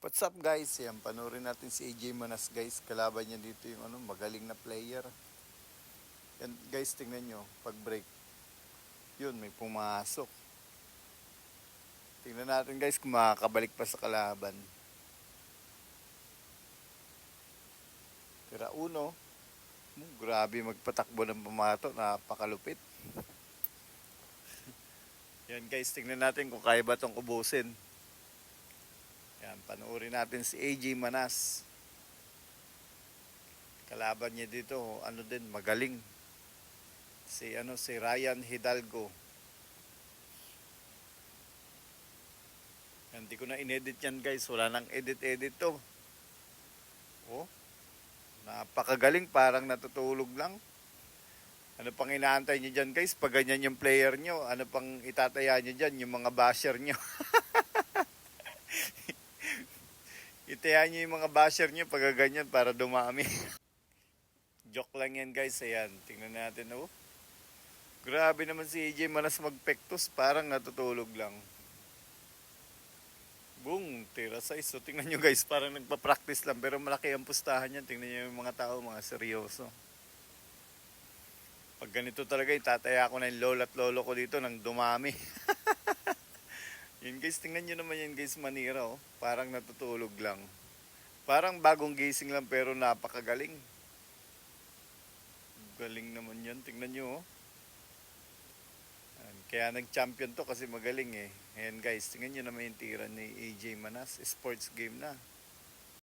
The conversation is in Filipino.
What's up guys? Yan, panoorin natin si AJ Manas guys. Kalaban niya dito yung magaling na player. Yan guys, tingnan nyo. Pag break, yun, may pumasok. Tingnan natin guys kung makakabalik pa sa kalaban. Tira uno. Grabe magpatakbo ng pumato. Napakalupit. Yan guys, tingnan natin kung kaya ba itong ubusin. Yan, panoorin natin si AJ Manas. Kalaban niya dito, din, magaling. Si Ryan Hidalgo. Yan, di ko na inedit yan guys. Wala nang edit to. Oh, napakagaling, parang natutulog lang. Ano pang inaantay nyo dyan guys? Pag ganyan yung player nyo, ano pang itataya nyo dyan? Yung mga basher nyo. Itaya nyo yung mga basher nyo pag ganyan para dumami. Joke lang yan guys. Ayan, tingnan natin. Oh, grabe naman si AJ Manas magpektos. Parang natutulog lang. Boom, tira size. So tingnan nyo guys, parang nagpa-practice lang. Pero malaki ang pustahan yan. Tingnan nyo yung mga tao, mga seryoso. Pag ganito talaga, itataya ko na yung lolo at lolo ko dito nang dumami. Yun guys, tingnan nyo naman yan guys, manira oh. Parang natutulog lang. Parang bagong gising lang pero napakagaling. Galing naman yan, tingnan nyo oh. Kaya nag-champion to kasi magaling eh. Ayan guys, tingnan nyo naman yung tira ni AJ Manas. Sports game na.